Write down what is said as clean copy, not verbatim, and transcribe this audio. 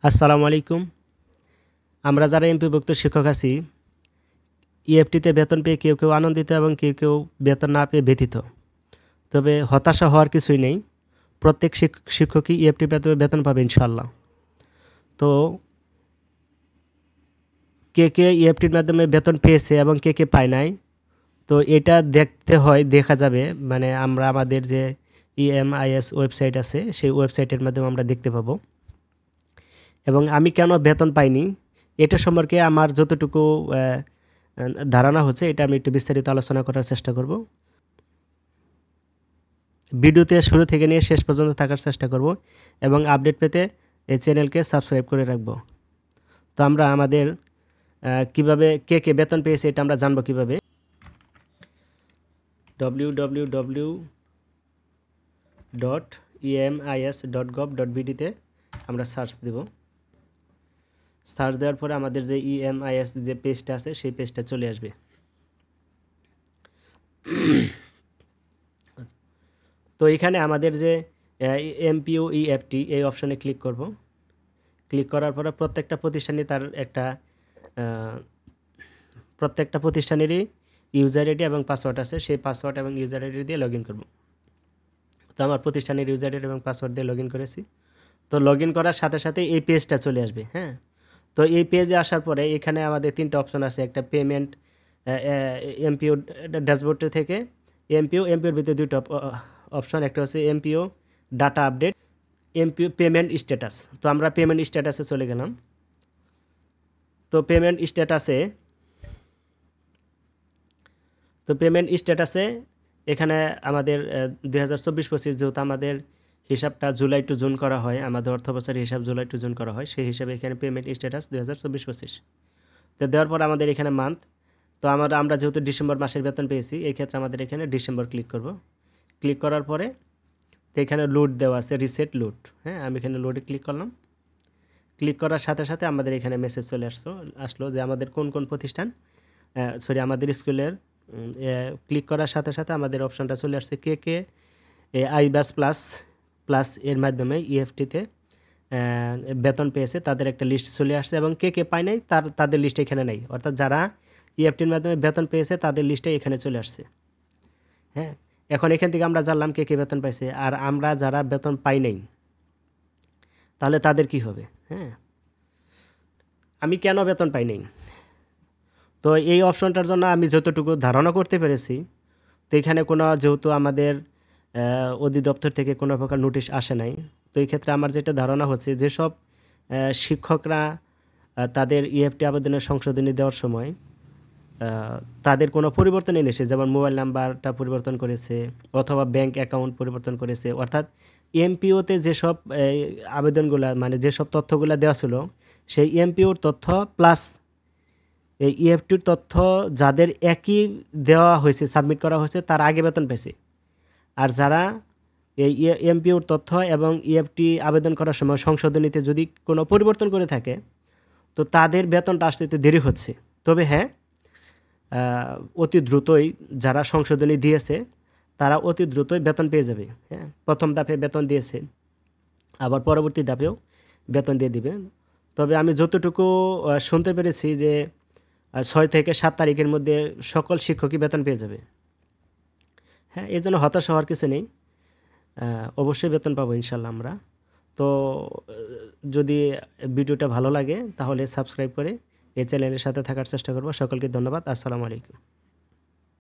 আসসালামু আলাইকুম। আমরা যারা এমপিভুক্ত শিক্ষক আছি, ইএফটিতে বেতন পেয়ে কেউ আনন্দিত এবং কেউ বেতন না পেয়ে ব্যথিত। তবে হতাশা হওয়ার কিছুই নেই। প্রত্যেক শিক্ষকই ইএফটির মাধ্যমে বেতন পাবে ইনশাআল্লাহ। তো কে ইএফটির মাধ্যমে বেতন পেয়েছে এবং কে পায় নাই, তো এটা দেখা যাবে মানে আমরা আমাদের যে ইএমআইএস ওয়েবসাইট আছে, সেই ওয়েবসাইটের মাধ্যমে আমরা দেখতে পাবো। এবং আমি কেন বেতন পাইনি এটা সম্পর্কে আমার যতটুকু ধারণা হচ্ছে, এটা আমি একটু বিস্তারিত আলোচনা করার চেষ্টা করব। ভিডিওতে শুরু থেকে নিয়ে শেষ পর্যন্ত থাকার চেষ্টা করব এবং আপডেট পেতে এই চ্যানেলকে সাবস্ক্রাইব করে রাখব। তো আমরা আমাদের কিভাবে কে বেতন পেয়েছে এটা আমরা জানবো কিভাবে। www.emis.gov.bd তে আমরা সার্চ দেব। সার্চ দেওয়ার পরে আমাদের যে ইএমআইএস যে পেজটা আছে সেই পেজটা চলে আসবে। তো এখানে আমাদের যে এমপিও ইএফটি এই অপশনে ক্লিক করব। ক্লিক করার পরে প্রত্যেকটা প্রতিষ্ঠানেরই ইউজার আইডি এবং পাসওয়ার্ড আছে, সেই পাসওয়ার্ড এবং ইউজার আইডি দিয়ে লগ ইন করবো। তো আমার প্রতিষ্ঠানের ইউজার আইডি এবং পাসওয়ার্ড দিয়ে লগ ইন করেছি। তো লগ ইন করার সাথে সাথে এই পেজটা চলে আসবে। হ্যাঁ, তো এই পেজে আসার পরে এখানে আমাদের তিনটা অপশন আছে। একটা পেমেন্ট, এমপিও ড্যাশবোর্ডের থেকে এমপিওর ভিতরে দুটো অপশন, একটা হচ্ছে MPO data update, MPO payment status. তো আমরা পেমেন্ট স্ট্যাটাসে চলে গেলাম। তো পেমেন্ট স্ট্যাটাসে এখানে আমাদের 2024-25 যেহেতু আমাদের হিসাবটা জুলাই টু জুন করা হয়, আমাদের অর্থ বছরের হিসাব জুলাই টু জুন করা হয়, সেই হিসাবে এখানে পেমেন্ট স্ট্যাটাস 2024-25। তো দেওয়ার পর আমাদের এখানে মান্থ, তো আমরা যেহেতু ডিসেম্বর মাসের বেতন পেয়েছি, এই ক্ষেত্রে আমাদের এখানে ডিসেম্বর ক্লিক করব। ক্লিক করার পরে তো এখানে লোড দেওয়া আছে, রিসেট লোড। হ্যাঁ, আমি এখানে লোডে ক্লিক করলাম। ক্লিক করার সাথে সাথে আমাদের এখানে মেসেজ চলে আসলো যে আমাদের কোন প্রতিষ্ঠান, আমাদের স্কুলের। ক্লিক করার সাথে সাথে আমাদের অপশানটা চলে আসছে কে আইব্যাস প্লাস এর মাধ্যমে ইএফটিতে বেতন পেয়েছে, তাদের একটা লিস্ট চলে আসছে। এবং কে পায় নাই তাদের লিস্ট এখানে নেই, অর্থাৎ যারা ইএফটির মাধ্যমে বেতন পেয়েছে তাদের লিস্টে এখানে চলে আসছে। হ্যাঁ, এখন এখান থেকে আমরা জানলাম কে বেতন পাইছে। আর আমরা যারা বেতন পাই নাই, তাহলে তাদের কি হবে? হ্যাঁ, আমি কেন বেতন পাই নাই, তো এই অপশনটার জন্য আমি যতটুকু ধারণা করতে পেরেছি, তো এখানে যেহেতু আমাদের অধিদপ্তর থেকে কোনো প্রকার নোটিশ আসে নাই, তো এই ক্ষেত্রে আমার যেটা ধারণা হচ্ছে, যেসব শিক্ষকরা তাদের ইএফটি আবেদনের সংশোধনী দেওয়ার সময় তাদের কোনো পরিবর্তন এনেছে, যেমন মোবাইল নাম্বারটা পরিবর্তন করেছে অথবা ব্যাংক অ্যাকাউন্ট পরিবর্তন করেছে, অর্থাৎ এমপিওতে যেসব আবেদনগুলো মানে যেসব তথ্যগুলো দেওয়া ছিল, সেই এমপিওর তথ্য প্লাস এই ইএফটির তথ্য যাদের একই দেওয়া হয়েছে, সাবমিট করা হয়েছে, তার আগে বেতন পেয়েছে। আর যারা এই এমপিওর তথ্য এবং ইএফটি আবেদন করার সময় সংশোধনীতে যদি কোনো পরিবর্তন করে থাকে, তো তাদের বেতনটা আসতে দেরি হচ্ছে। তবে হ্যাঁ, অতি দ্রুতই যারা সংশোধনী দিয়েছে তারা অতি দ্রুতই বেতন পেয়ে যাবে। হ্যাঁ, প্রথম ধাপে বেতন দিয়েছে, আবার পরবর্তী ধাপেও বেতন দিয়ে দিবে। তবে আমি যতটুকু শুনতে পেরেছি যে 6 থেকে 7 তারিখের মধ্যে সকল শিক্ষকই বেতন পেয়ে যাবে। হ্যাঁ, এই জন্য হতাশ হওয়ার কিছু নেই, অবশ্যই বেতন পাবো ইনশাল্লাহ আমরা। তো যদি ভিডিওটা ভালো লাগে তাহলে সাবস্ক্রাইব করে এই চ্যানেলের সাথে থাকার চেষ্টা করবো। সকলকে ধন্যবাদ। আসসালামু আলাইকুম।